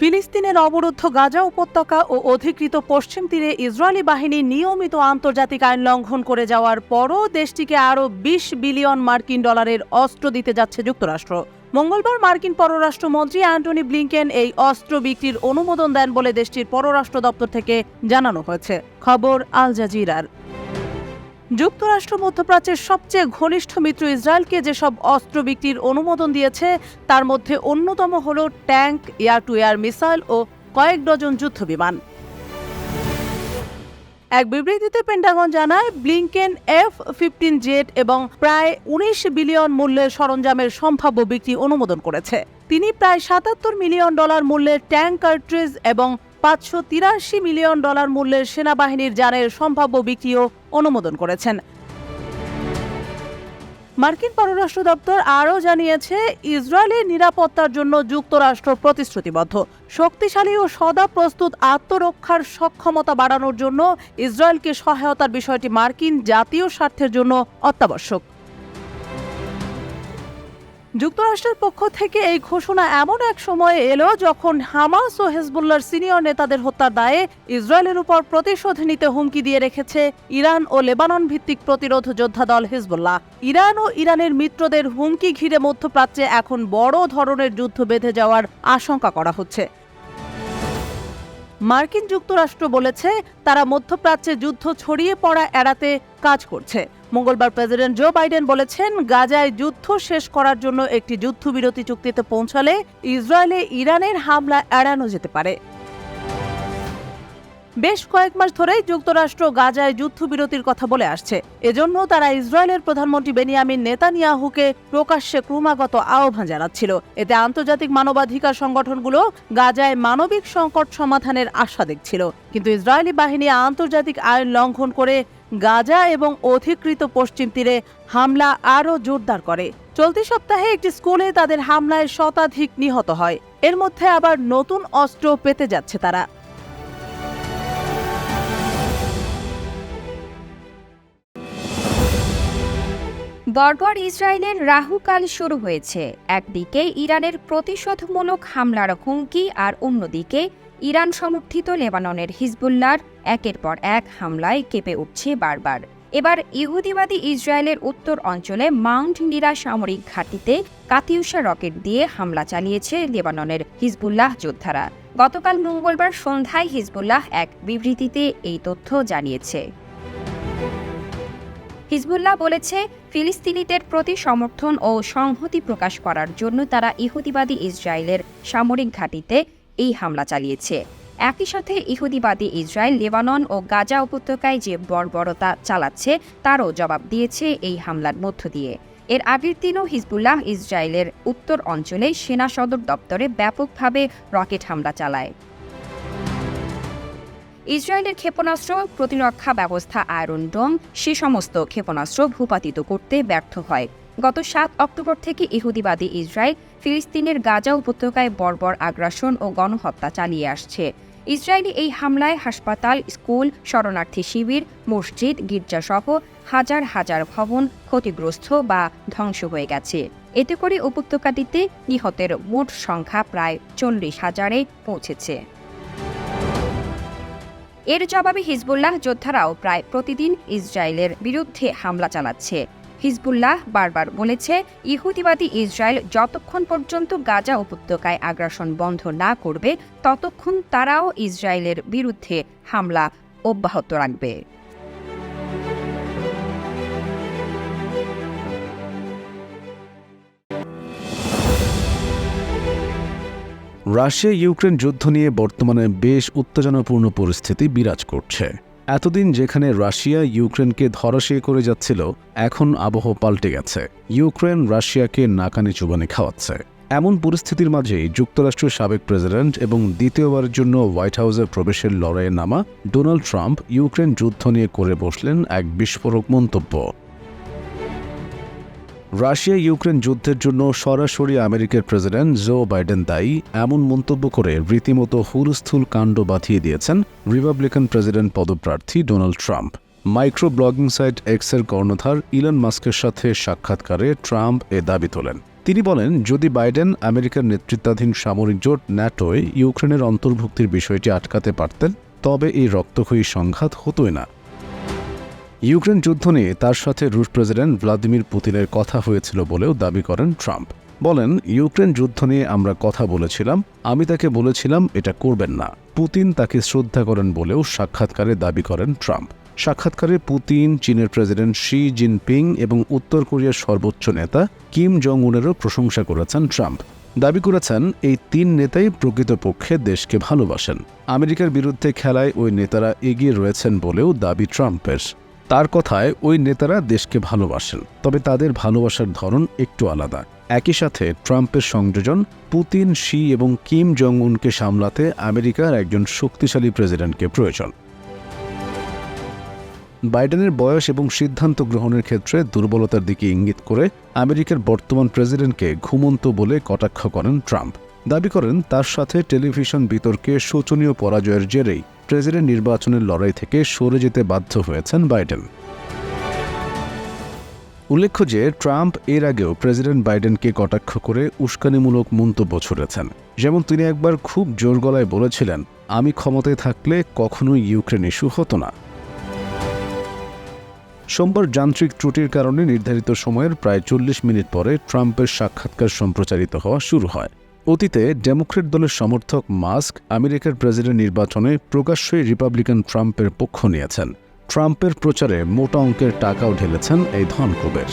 ফিলিস্তিনের অবরুদ্ধ গাজা উপত্যকা ও অধিকৃত পশ্চিম তীরে ইসরায়েলি বাহিনী নিয়মিত আন্তর্জাতিক আইন লঙ্ঘন করে যাওয়ার পরও দেশটিকে আরও ২০ বিলিয়ন মার্কিন ডলারের অস্ত্র দিতে যাচ্ছে যুক্তরাষ্ট্র। মঙ্গলবার মার্কিন পররাষ্ট্রমন্ত্রী অ্যান্টনি ব্লিংকেন এই অস্ত্র বিক্রির অনুমোদন দেন বলে দেশটির পররাষ্ট্র দপ্তর থেকে জানানো হয়েছে। খবর আল জাজিরার। যুক্তরাষ্ট্র মধ্যপ্রাচ্যের সবচেয়ে ঘনিষ্ঠ মিত্র ইসরায়েলকে যেসব অস্ত্র বিক্রির অনুমোদন দিয়েছে তার মধ্যে অন্যতম হল tank, air to air missile ও কয়েক ডজন যুদ্ধবিমান। এক বিবৃতিতে পেন্টাগন জানায়, ব্লিংকেন F-15 জেট এবং প্রায় ১৯ বিলিয়ন মূল্যের সরঞ্জামের সম্ভাব্য বিক্রি অনুমোদন করেছে। তিনি প্রায় $৭৭ মিলিয়ন মূল্যের ট্যাঙ্ক কার্ট্রিজ এবং $৫৮৩ মিলিয়ন মূল্যের সেনাবাহিনীর যানের সম্ভাব্য বিক্রিও অনুমোদন করেছেন। মার্কিন পররাষ্ট্র দপ্তর আরও জানিয়েছে, ইসরায়েলের নিরাপত্তার জন্য যুক্তরাষ্ট্র প্রতিশ্রুতিবদ্ধ। শক্তিশালী ও সদা প্রস্তুত আত্মরক্ষার সক্ষমতা বাড়ানোর জন্য ইসরায়েলকে সহায়তার বিষয়টি মার্কিন জাতীয় স্বার্থের জন্য অত্যাবশ্যক। যুক্তরাষ্ট্রের পক্ষ থেকে এই ঘোষণা এমন এক সময়ে এলো যখন হামাস ও হেজবুল্লাহর সিনিয়র নেতাদের হত্যার দায়ে ইসরায়েলের উপর প্রতিশোধ নিতে হুমকি দিয়ে রেখেছে ইরান ও লেবানন ভিত্তিক প্রতিরোধ যোদ্ধা দল হিজবুল্লাহ। ইরান ও ইরানের মিত্রদের হুমকি ঘিরে মধ্যপ্রাচ্যে এখন বড় ধরনের যুদ্ধ বেঁধে যাওয়ার আশঙ্কা করা হচ্ছে। মার্কিন যুক্তরাষ্ট্র বলেছে, তারা মধ্যপ্রাচ্যে যুদ্ধ ছড়িয়ে পড়া এড়াতে কাজ করছে। মঙ্গলবার প্রেসিডেন্ট জো বাইডেন বলেছেন, গাজায় যুদ্ধ শেষ করার জন্য একটি যুদ্ধবিরতি চুক্তিতে পৌঁছালে ইসরায়েলে ইরানের হামলা এড়ানো যেতে পারে। বেশ কয়েক মাস ধরেই যুক্তরাষ্ট্র গাজায় যুদ্ধবিরতির কথা বলে আসছে। এজন্য তারা ইসরায়েলের প্রধানমন্ত্রী বেনিয়ামিন নেতানিয়াহুকে প্রকাশ্যে ক্রমাগত আহ্বান জানাচ্ছিল। এতে আন্তর্জাতিক মানবাধিকার সংগঠনগুলো গাজায় মানবিক সংকট সমাধানের আশা দেখছিল। কিন্তু ইসরায়েলি বাহিনী আন্তর্জাতিক আইন লঙ্ঘন করে গাজা এবং অধিকৃত পশ্চিম তীরে হামলা আরও জোরদার করে। চলতি সপ্তাহে একটি স্কুলে তাদের হামলায় শতাধিক নিহত হয়। এর মধ্যে আবার নতুন অস্ত্র পেতে যাচ্ছে তারা। বর্বর ইসরায়েলের রাহুকাল শুরু হয়েছে। একদিকে ইরানের প্রতিশোধমূলক হামলার হুমকি, আর অন্যদিকে ইরান সমর্থিত লেবাননের হিজবুল্লাহর একের পর এক হামলায় কেঁপে উঠছে বারবার। এবার ইহুদিবাদী ইসরায়েলের উত্তর অঞ্চলে মাউন্ট নিরা সামরিক ঘাঁটিতে কাতিউশা রকেট দিয়ে হামলা চালিয়েছে লেবাননের হিজবুল্লাহ যোদ্ধারা। গতকাল মঙ্গলবার সন্ধ্যায় হিজবুল্লাহ এক বিবৃতিতে এই তথ্য জানিয়েছে। হিজবুল্লাহ বলেছে, ফিলিস্তিনিদের প্রতি সমর্থন ও সংহতি প্রকাশ করার জন্য তারা ইহুদিবাদী ইসরায়েলের সামরিক ঘাঁটিতে এই হামলা চালিয়েছে। একই সাথে ইহুদিবাদী ইসরায়েল লেবানন ও গাজা উপত্যকায় যে বর্বরতা চালাচ্ছে তারও জবাব দিয়েছে এই হামলার মধ্য দিয়ে। এর আগের দিনও হিজবুল্লাহ ইসরায়েলের উত্তর অঞ্চলে সেনা সদর দপ্তরে ব্যাপকভাবে রকেট হামলা চালায়। ইসরায়েলের ক্ষেপণাস্ত্র প্রতিরক্ষা ব্যবস্থা আয়রন ডোম সে সমস্ত ক্ষেপণাস্ত্র ভূপাতিত করতে ব্যর্থ হয়। গত ৭ অক্টোবর থেকে ইহুদিবাদী ইসরায়েল ফিলিস্তিনের গাজা উপত্যকায় বর্বর আগ্রাসন ও গণহত্যা চালিয়ে আসছে। ইসরায়েলি এই হামলায় হাসপাতাল, স্কুল, শরণার্থী শিবির, মসজিদ, গির্জাসহ হাজার হাজার ভবন ক্ষতিগ্রস্ত বা ধ্বংস হয়ে গেছে। এতে করে উপত্যকাটিতে নিহতের মোট সংখ্যা প্রায় ৪০,০০০-এ পৌঁছেছে। এর জবাবে হিজবুল্লাহ যোদ্ধারাও প্রায় প্রতিদিন ইসরায়েলের বিরুদ্ধে হামলা চালাচ্ছে। হিজবুল্লাহ বারবার বলেছে, ইহুদিবাদী ইসরায়েল যতক্ষণ পর্যন্ত গাজা উপত্যকায় আগ্রাসন বন্ধ না করবে ততক্ষণ তারাও ইসরায়েলের বিরুদ্ধে হামলা অব্যাহত রাখবে। রাশিয়া ইউক্রেন যুদ্ধ নিয়ে বর্তমানে বেশ উত্তেজনাপূর্ণ পরিস্থিতি বিরাজ করছে। এতদিন যেখানে রাশিয়া ইউক্রেনকে ধরাশায়ী করে যাচ্ছিল, এখন আবহ পাল্টে গেছে। ইউক্রেন রাশিয়াকে নাকানি চুবানি খাওয়াচ্ছে। এমন পরিস্থিতির মাঝেই যুক্তরাষ্ট্রের সাবেক প্রেসিডেন্ট এবং দ্বিতীয়বারের জন্য হোয়াইট হাউসে প্রবেশের লড়াইয়ে নামা ডোনাল্ড ট্রাম্প ইউক্রেন যুদ্ধ নিয়ে করে বসলেন এক বিস্ফোরক মন্তব্য। রাশিয়া ইউক্রেন যুদ্ধের জন্য সরাসরি আমেরিকার প্রেসিডেন্ট জো বাইডেন দায়ী, এমন মন্তব্য করে রীতিমতো হুলস্থুল কাণ্ড বাঁধিয়ে দিয়েছেন রিপাবলিকান প্রেসিডেন্ট পদপ্রার্থী Donald Trump. Microblogging site এক্সের কর্ণধার ইলন মাস্কের সাথে সাক্ষাৎকারে ট্রাম্প এ দাবি তোলেন। তিনি বলেন, যদি বাইডেন আমেরিকার নেতৃত্বাধীন সামরিক জোট ন্যাটোয় ইউক্রেনের অন্তর্ভুক্তির বিষয়টি আটকাতে পারতেন, তবে এই রক্তক্ষয়ী সংঘাত হতোই না। ইউক্রেন যুদ্ধ নিয়ে তার সাথে রুশ প্রেসিডেন্ট ভ্লাদিমির পুতিনের কথা হয়েছিল বলেও দাবি করেন ট্রাম্প। বলেন, ইউক্রেন যুদ্ধ নিয়ে আমরা কথা বলেছিলাম, আমি তাকে বলেছিলাম এটা করবেন না। পুতিন তাকে শ্রদ্ধা করেন বলেও সাক্ষাৎকারে দাবি করেন ট্রাম্প। সাক্ষাৎকারে পুতিন, চীনের প্রেসিডেন্ট শি জিনপিং এবং উত্তর কোরিয়ার সর্বোচ্চ নেতা কিম জং উনেরও প্রশংসা করেছেন ট্রাম্প। দাবি করেছেন এই 3 নেতাই প্রকৃতপক্ষে দেশকে ভালোবাসেন। আমেরিকার বিরুদ্ধে খেলায় ওই নেতারা এগিয়ে রয়েছেন বলেও দাবি ট্রাম্পের। তার কথায় ওই নেতারা দেশকে ভালোবাসেন, তবে তাদের ভালোবাসার ধরন একটু আলাদা। একই সাথে ট্রাম্পের সংযোজন পুতিন, শি এবং কিম জং উনকে সামলাতে আমেরিকার একজন শক্তিশালী প্রেসিডেন্টকে প্রয়োজন। বাইডেনের বয়স এবং সিদ্ধান্ত গ্রহণের ক্ষেত্রে দুর্বলতার দিকে ইঙ্গিত করে আমেরিকার বর্তমান প্রেসিডেন্টকে ঘুমন্ত বলে কটাক্ষ করেন ট্রাম্প। দাবি করেন, তার সাথে টেলিভিশন বিতর্কে শোচনীয় পরাজয়ের জেরেই প্রেসিডেন্ট নির্বাচনের লড়াই থেকে সরে যেতে বাধ্য হয়েছেন বাইডেন। উল্লেখ্য যে ট্রাম্প এর আগেও প্রেসিডেন্ট বাইডেনকে কটাক্ষ করে উস্কানিমূলক মন্তব্য ছুড়েছেন। যেমন তিনি একবার খুব জোর গলায় বলেছিলেন, আমি ক্ষমতায় থাকলে কখনোই ইউক্রেন ইস্যু হতো না। সোমবার যান্ত্রিক ত্রুটির কারণে নির্ধারিত সময়ের প্রায় 40 মিনিট পরে ট্রাম্পের সাক্ষাৎকার সম্প্রচারিত হওয়া শুরু হয়। অতীতে ডেমোক্র্যাট দলের সমর্থক মাস্ক আমেরিকার প্রেসিডেন্ট নির্বাচনে প্রকাশ্যই রিপাবলিকান ট্রাম্পের পক্ষ নিয়েছেন। ট্রাম্পের প্রচারে মোটা অঙ্কের টাকাও ঢেলেছেন এই ধনকুবের।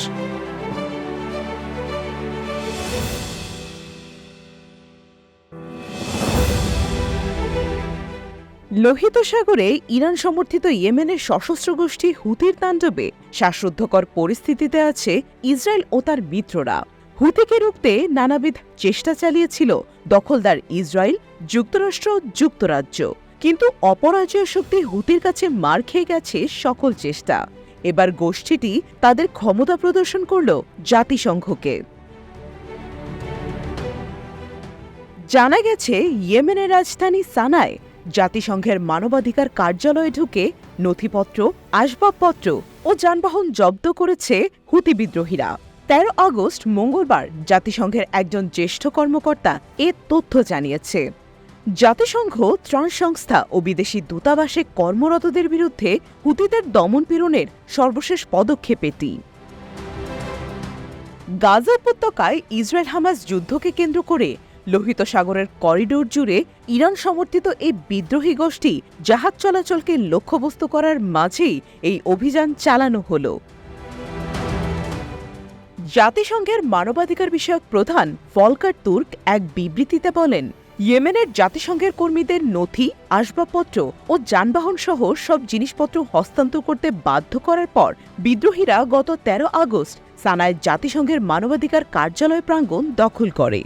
লোহিত সাগরে ইরান সমর্থিত ইয়েমেনের সশস্ত্র গোষ্ঠী হুতির তাণ্ডবে শ্বাসরুদ্ধকর পরিস্থিতিতে আছে ইসরায়েল ও তার মিত্ররা। হুতিকে রুখতে নানাবিধ চেষ্টা চালিয়েছিল দখলদার ইসরায়েল, যুক্তরাষ্ট্র, যুক্তরাজ্য, কিন্তু অপরাজয় শক্তি হুতির কাছে মার খেয়ে গেছে সকল চেষ্টা। এবার গোষ্ঠীটি তাদের ক্ষমতা প্রদর্শন করল জাতিসংঘকে। জানা গেছে, ইয়েমেনের রাজধানী সানায় জাতিসংঘের মানবাধিকার কার্যালয়ে ঢুকে নথিপত্র, আসবাবপত্র ও যানবাহন জব্দ করেছে হুতি বিদ্রোহীরা। 13 আগস্ট মঙ্গলবার জাতিসংঘের একজন জ্যেষ্ঠ কর্মকর্তা এ তথ্য জানিয়েছে। জাতিসংঘ ত্রাণ সংস্থা ও বিদেশি দূতাবাসে কর্মরতদের বিরুদ্ধে হুতিদের দমনপীড়নের সর্বশেষ পদক্ষেপ এটি। গাজা উপত্যকায় ইসরায়েল হামাস যুদ্ধকে কেন্দ্র করে লোহিত সাগরের করিডোর জুড়ে ইরান সমর্থিত এই বিদ্রোহী গোষ্ঠী জাহাজ চলাচলকে লক্ষ্যবস্তু করার মাঝেই এই অভিযান চালানো হল। জাতিসংঘের মানবাধিকার বিষয়ক প্রধান ফলকার তুর্ক এক বিবৃতিতে বলেন, ইয়েমেনের জাতিসংঘের কর্মীদের নথি, আসবাবপত্র ও যানবাহন সহ সব জিনিসপত্র হস্তান্তর করতে বাধ্য করার পর বিদ্রোহীরা গত 13 আগস্ট সানায় জাতিসংঘের মানবাধিকার কার্যালয় প্রাঙ্গণ দখল করে।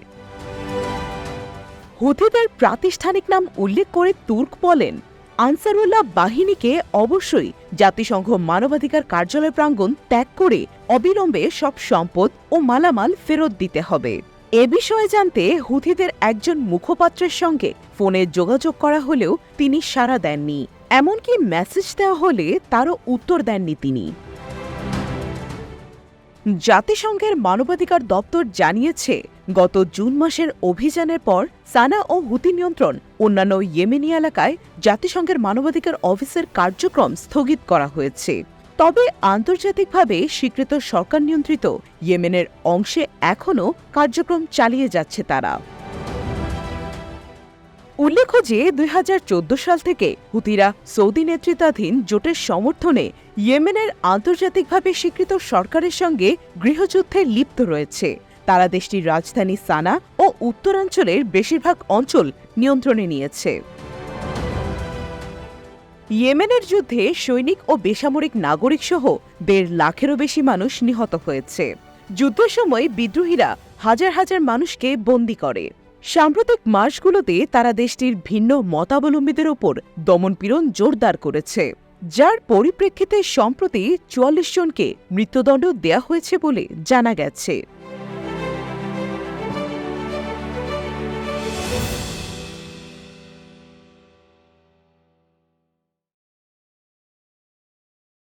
হুতিদের প্রাতিষ্ঠানিক নাম উল্লেখ করে তুর্ক বলেন, আনসারুল্লাহ বাহিনীকে অবশ্যই জাতিসংঘ মানবাধিকার কার্যালয় প্রাঙ্গণ ত্যাগ করে অবিলম্বে সব সম্পদ ও মালামাল ফেরত দিতে হবে। এ বিষয়ে জানতে হুতিদের একজন মুখপাত্রের সঙ্গে ফোনে যোগাযোগ করা হলেও তিনি সাড়া দেননি। এমনকি মেসেজ দেওয়া হলে তারও উত্তর দেননি তিনি। জাতিসংঘের মানবাধিকার দপ্তর জানিয়েছে, গত জুন মাসের অভিযানের পর সানা ও হুতি নিয়ন্ত্রণ অন্যান্য ইয়েমেনি এলাকায় জাতিসংঘের মানবাধিকার অফিসের কার্যক্রম স্থগিত করা হয়েছে। তবে আন্তর্জাতিকভাবে স্বীকৃত সরকার নিয়ন্ত্রিত ইয়েমেনের অংশে এখনও কার্যক্রম চালিয়ে যাচ্ছে তারা। উল্লেখ্য যে 2014 সাল থেকে হুতিরা সৌদি নেতৃত্বাধীন জোটের সমর্থনে ইয়েমেনের আন্তর্জাতিকভাবে স্বীকৃত সরকারের সঙ্গে গৃহযুদ্ধে লিপ্ত রয়েছে। তারা দেশটির রাজধানী সানা ও উত্তরাঞ্চলের বেশিরভাগ অঞ্চল নিয়ন্ত্রণে নিয়েছে। ইয়েমেনের যুদ্ধে সৈনিক ও বেসামরিক নাগরিক সহ 1.5 লাখেরও বেশি মানুষ নিহত হয়েছে। যুদ্ধের সময় বিদ্রোহীরা হাজার হাজার মানুষকে বন্দী করে। সাম্প্রতিক মাসগুলোতে তারা দেশটির ভিন্ন মতাবলম্বীদের ওপর দমনপীড়ন জোরদার করেছে, যার পরিপ্রেক্ষিতে সম্প্রতি 44 জনকে মৃত্যুদণ্ড দেয়া হয়েছে বলে জানা গেছে।